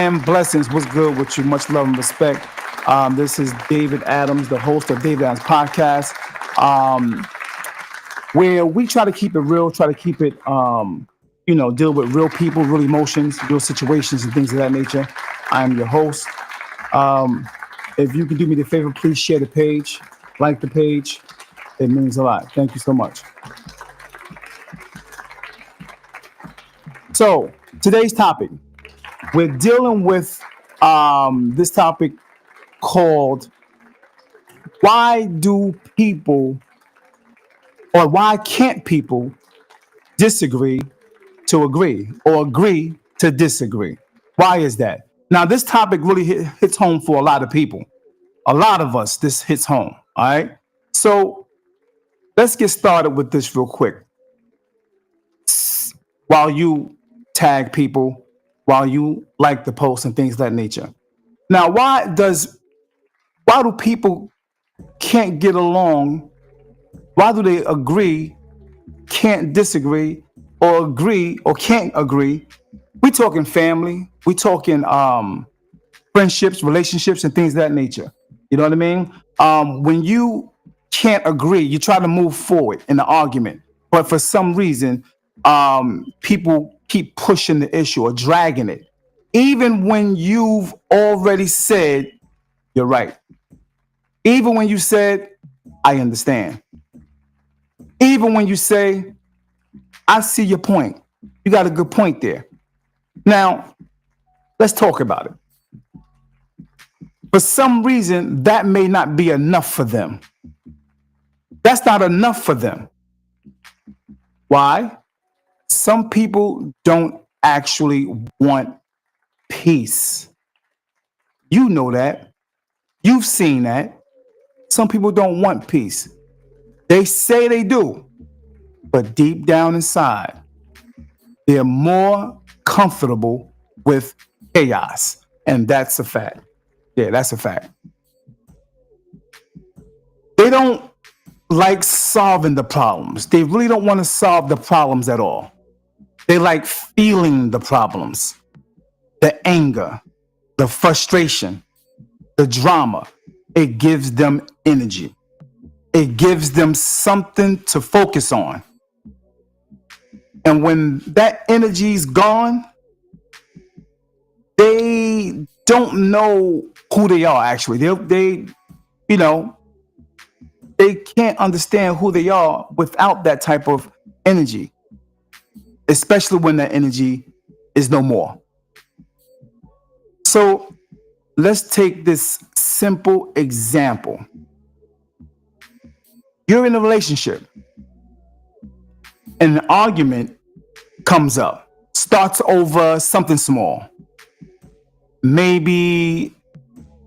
and blessings. What's good with you? Much love and respect. This is David Adams, the host of David Adams Podcast, where we try to keep it real, try to keep it, deal with real people, real emotions, real situations, and things of that nature. I'm your host. If you can do me the favor, please share the page, like the page. It means a lot. Thank you so much. So today's topic, we're dealing with this topic called why can't people disagree to agree or agree to disagree? Why is that? Now, this topic really hits home for a lot of people. A lot of us, this hits home. All right. So let's get started with this real quick. While you tag people, while you like the post and things of that nature. Now, why do people can't get along? Why do they agree, can't disagree, or agree or can't agree? We talking family, we talking friendships, relationships, and things of that nature. You know what I mean? When you can't agree, you try to move forward in the argument, but for some reason, people keep pushing the issue or dragging it, even when you've already said you're right. Even when you said, I understand. Even when you say, I see your point. You got a good point there. Now, let's talk about it. For some reason, that may not be enough for them. That's not enough for them. Why? Some people don't actually want peace. You know that. You've seen that. Some people don't want peace. They say they do, but deep down inside, they're more comfortable with chaos. And that's a fact. Yeah, that's a fact. They don't like solving the problems. They really don't want to solve the problems at all. They like feeling the problems, the anger, the frustration, the drama. It gives them energy. It gives them something to focus on. And when that energy's gone, they don't know who they are actually. They can't understand who they are without that type of energy, especially when that energy is no more. So let's take this simple example. You're in a relationship and an argument comes up, starts over something small. Maybe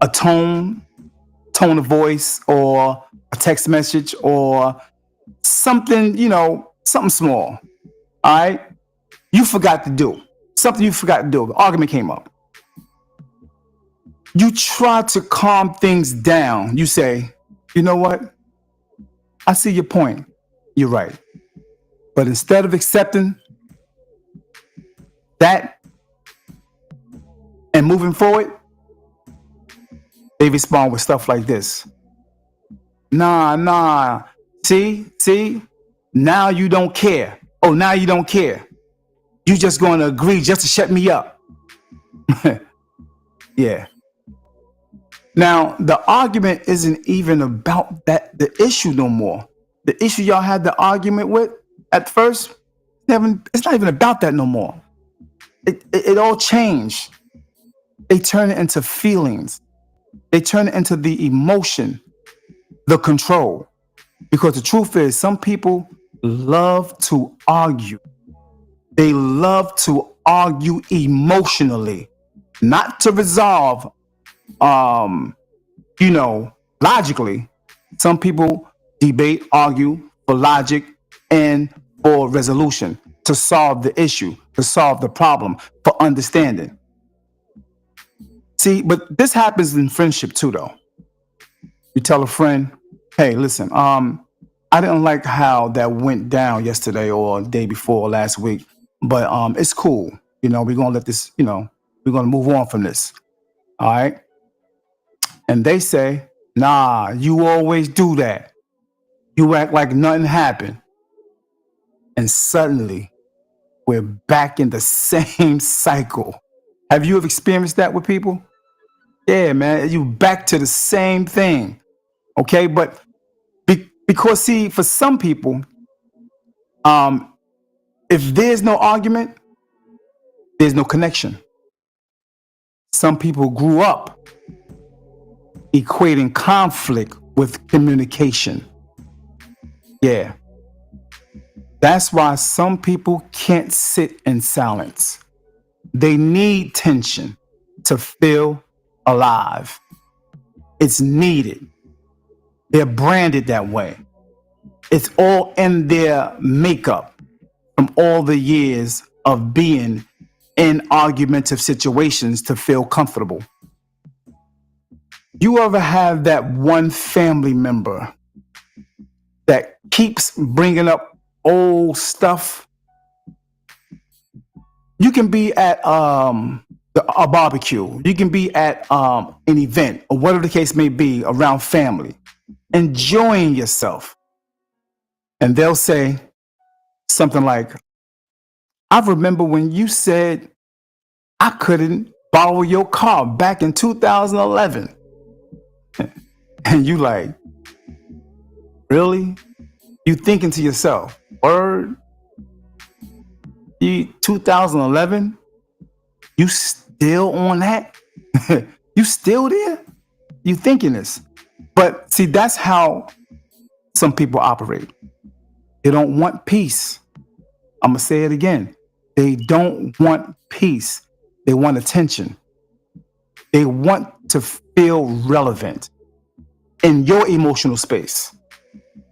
a tone of voice or a text message or something, something small. All right. You forgot to do something you forgot to do. The argument came up. You try to calm things down. You say, you know what? I see your point. You're right. But instead of accepting that and moving forward, they respond with stuff like this. Nah. See? Now you don't care. Oh, now you don't care. You just going to agree just to shut me up. Yeah. Now, the argument isn't even about the issue no more. The issue y'all had the argument with at first, it's not even about that no more. It all changed. They turn it into feelings. They turn it into the emotion, the control. Because the truth is, some people love to argue. They love to argue emotionally, not to resolve, logically. Some people debate, argue for logic and for resolution, to solve the issue, to solve the problem, for understanding. See, but this happens in friendship too, though. You tell a friend, hey, listen, I didn't like how that went down yesterday or the day before or last week, but it's cool. We're gonna let this, We're going to move on from this. All right. And they say, nah, you always do that. You act like nothing happened. And suddenly we're back in the same cycle. Have you ever experienced that with people? Yeah, man, you back to the same thing. Okay. But because, see, for some people, um, if there's no argument, there's no connection. Some people grew up equating conflict with communication. Yeah. That's why some people can't sit in silence. They need tension to feel alive. It's needed. They're branded that way. It's all in their makeup from all the years of being in argumentative situations to feel comfortable. You ever have that one family member that keeps bringing up old stuff? You can be at a barbecue. You can be at an event or whatever the case may be around family, enjoying yourself. And they'll say something like, I remember when you said I couldn't borrow your car back in 2011. And you like, really? You thinking to yourself, word? 2011? You still on that? You still there? You thinking this? But see, that's how some people operate. They don't want peace. I'm going to say it again. They don't want peace. They want attention. They want to feel relevant in your emotional space.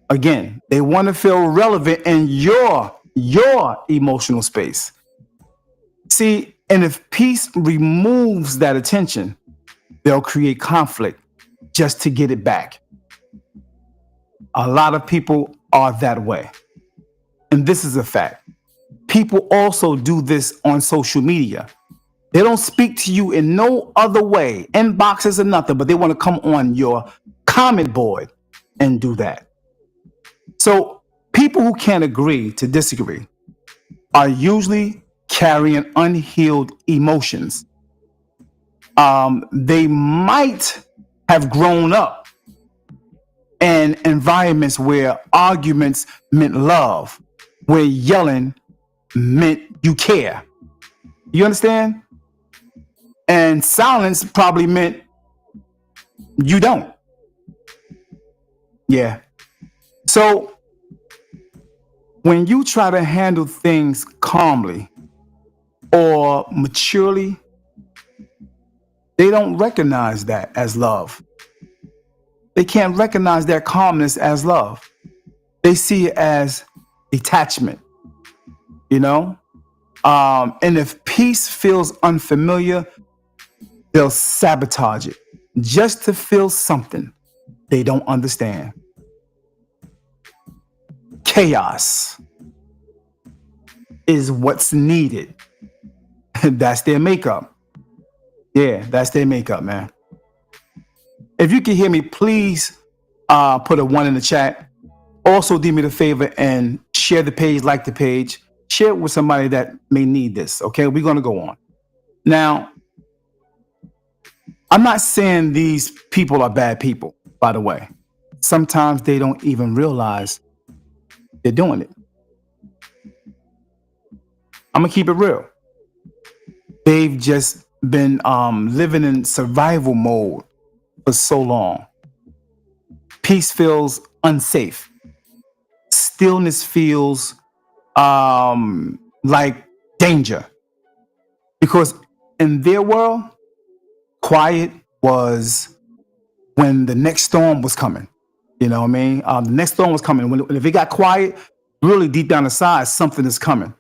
Again, they want to feel relevant in your emotional space. See, and if peace removes that attention, they'll create conflict just to get it back. A lot of people are that way. And this is a fact. People also do this on social media. They don't speak to you in no other way, inboxes or nothing, but they want to come on your comment board and do that. So people who can't agree to disagree are usually carrying unhealed emotions. They might have grown up in environments where arguments meant love, where yelling meant you care. You understand? And silence probably meant you don't. Yeah. So when you try to handle things calmly or maturely, they don't recognize that as love. They can't recognize that calmness as love. They see it as detachment, you know? And if peace feels unfamiliar, they'll sabotage it just to feel something they don't understand. Chaos is what's needed. That's their makeup. Yeah, that's their makeup, man. If you can hear me, please put a 1 in the chat. Also, do me the favor and share the page, like the page, share it with somebody that may need this. Okay, we're going to go on. Now, I'm not saying these people are bad people, by the way. Sometimes they don't even realize they're doing it. I'm going to keep it real. They've just been living in survival mode for so long. Peace feels unsafe. Stillness feels like danger. Because in their world, quiet was when the next storm was coming. You know what I mean? The next storm was coming. If it got quiet, really deep down inside, something is coming.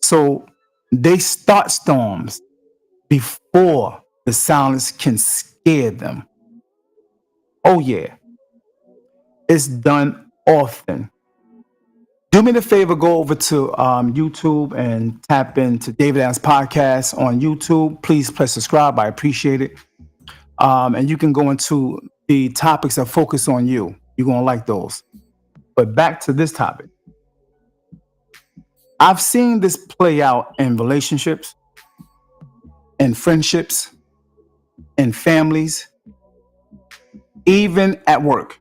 So they start storms before the silence can scare them. Oh, yeah. It's done often. Do me the favor, go over to YouTube and tap into David Adams Podcast on YouTube. Please press subscribe. I appreciate it. And you can go into the topics that focus on you. You're going to like those. But back to this topic. I've seen this play out in relationships, in friendships, in families, even at work.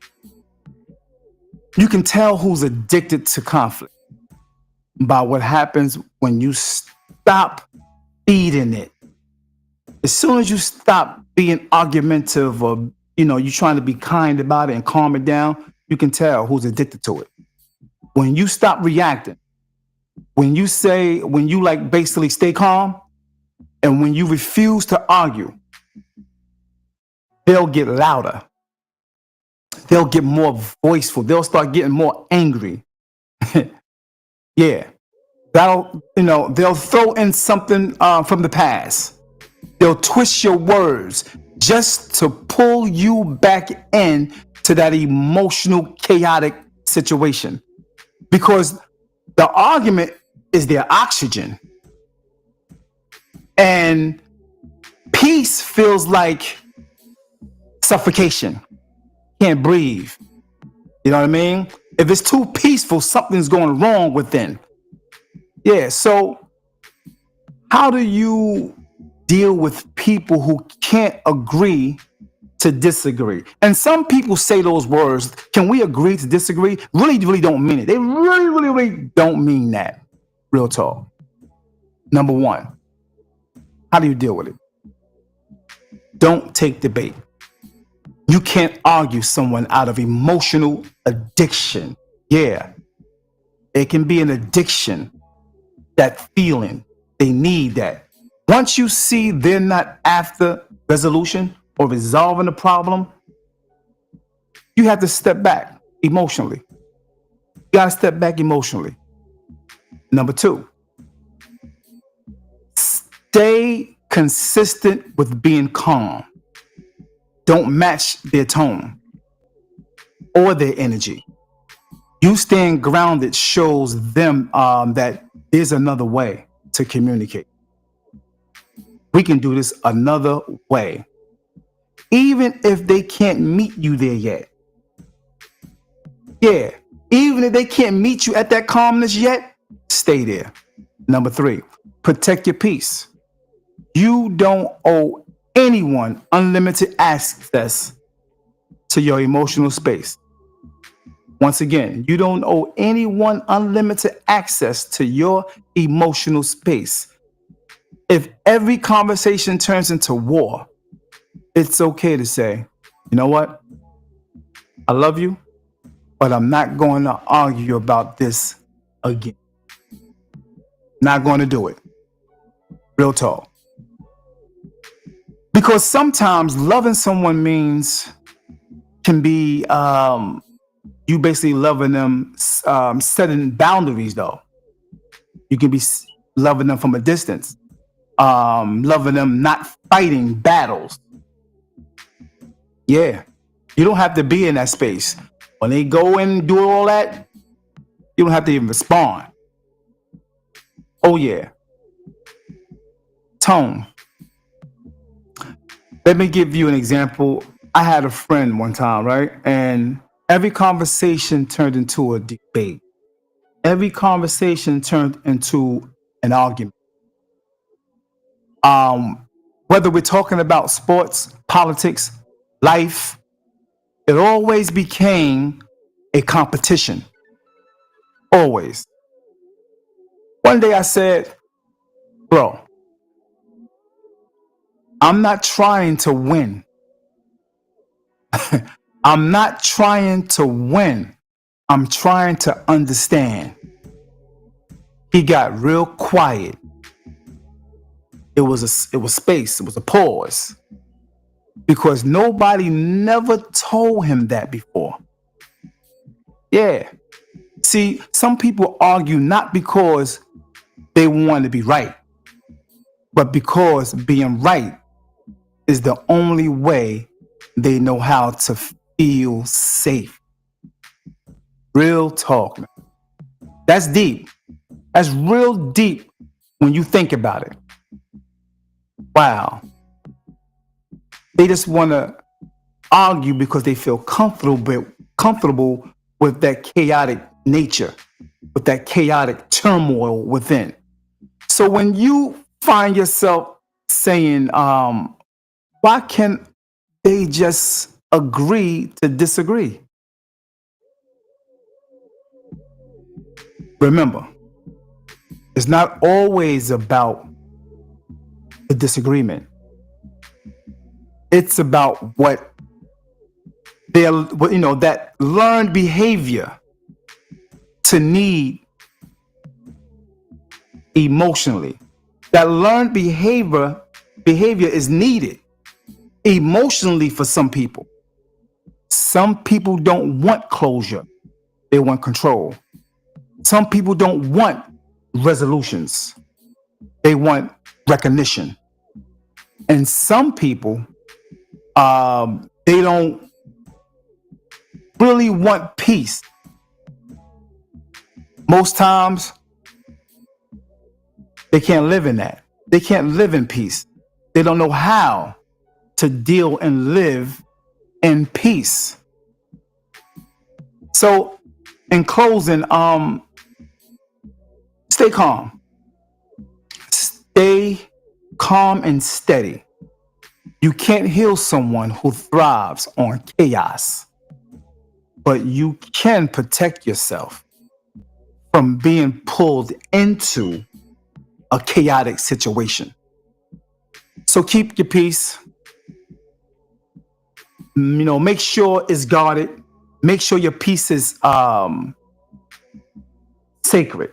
You can tell who's addicted to conflict by what happens when you stop feeding it. As soon as you stop being argumentative or, you're trying to be kind about it and calm it down, you can tell who's addicted to it. When you stop reacting, when you basically stay calm, and when you refuse to argue, they'll get louder. They'll get more voiceful. They'll start getting more angry. Yeah. They'll throw in something from the past. They'll twist your words just to pull you back in to that emotional, chaotic situation. Because the argument is their oxygen. And peace feels like suffocation. Can't breathe. You know what I mean? If it's too peaceful, something's going wrong within. Yeah, so how do you deal with people who can't agree to disagree? And some people say those words, can we agree to disagree? Really, really don't mean it. They really, really, really don't mean that. Real talk. Number one, how do you deal with it? Don't take the bait. You can't argue someone out of emotional addiction. Yeah, it can be an addiction, that feeling. They need that. Once you see they're not after resolution or resolving the problem, you have to step back emotionally. You got to step back emotionally. Number two, stay consistent with being calm. Don't match their tone or their energy. You staying grounded shows them that there's another way to communicate. We can do this another way. Even if they can't meet you there yet. Yeah, even if they can't meet you at that calmness yet, stay there. Number three, protect your peace. You don't owe anyone unlimited access to your emotional space. Once again, you don't owe anyone unlimited access to your emotional space. If every conversation turns into war, it's okay to say, you know what? I love you, but I'm not going to argue about this again. Not going to do it. Real talk. Because sometimes loving someone can be you basically loving them, setting boundaries though. You can be loving them from a distance, loving them not fighting battles. Yeah, you don't have to be in that space. When they go and do all that, you don't have to even respond. Oh yeah. Tone. Let me give you an example. I had a friend one time, right? And every conversation turned into a debate. Every conversation turned into an argument. Whether we're talking about sports, politics, life, it always became a competition. Always. One day I said, bro, I'm not trying to win. I'm not trying to win. I'm trying to understand. He got real quiet. It was space. It was a pause. Because nobody never told him that before. Yeah. See, some people argue not because they want to be right, but because being right is the only way they know how to feel safe. Real talk, man. That's deep. That's real deep when you think about it. Wow. They just want to argue because they feel comfortable with that chaotic nature, with that chaotic turmoil within. So when you find yourself saying, why can't they just agree to disagree? Remember, it's not always about the disagreement. It's about what that learned behavior to need emotionally. That learned behavior is needed emotionally for some people. Some people don't want closure. They want control. Some people don't want resolutions. They want recognition. And some people, they don't really want peace. Most times, they can't live in that. They can't live in peace. They don't know how to deal and live in peace. So, in closing, stay calm. Stay calm and steady. You can't heal someone who thrives on chaos, but you can protect yourself from being pulled into a chaotic situation. So keep your peace. Make sure it's guarded. Make sure your peace is sacred.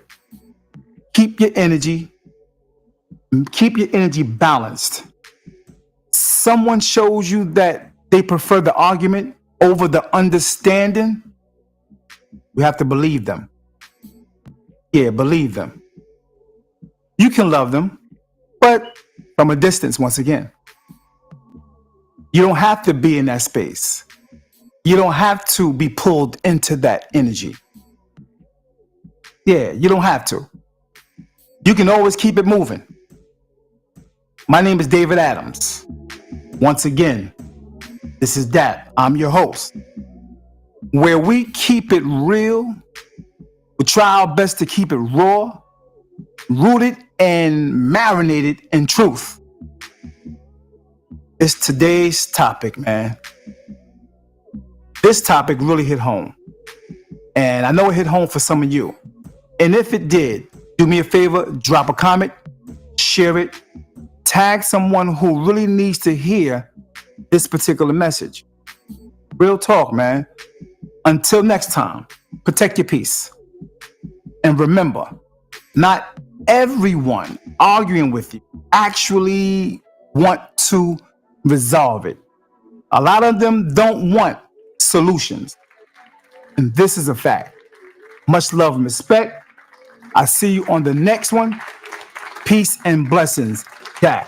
Keep your energy balanced. Someone shows you that they prefer the argument over the understanding, you have to believe them. Yeah, believe them. You can love them, but from a distance, once again. You don't have to be in that space. You don't have to be pulled into that energy. Yeah, you don't have to. You can always keep it moving. My name is David Adams. Once again, this is D.A.P. I'm your host, where we keep it real. We try our best to keep it raw, rooted and marinated in truth. It's today's topic, man. This topic really hit home. And I know it hit home for some of you. And if it did, do me a favor, drop a comment, share it, tag someone who really needs to hear this particular message. Real talk, man. Until next time, protect your peace. And remember, not everyone arguing with you actually want to resolve it. A lot of them don't want solutions. And this is a fact. Much love and respect. I see you on the next one. Peace and blessings. D.A.P.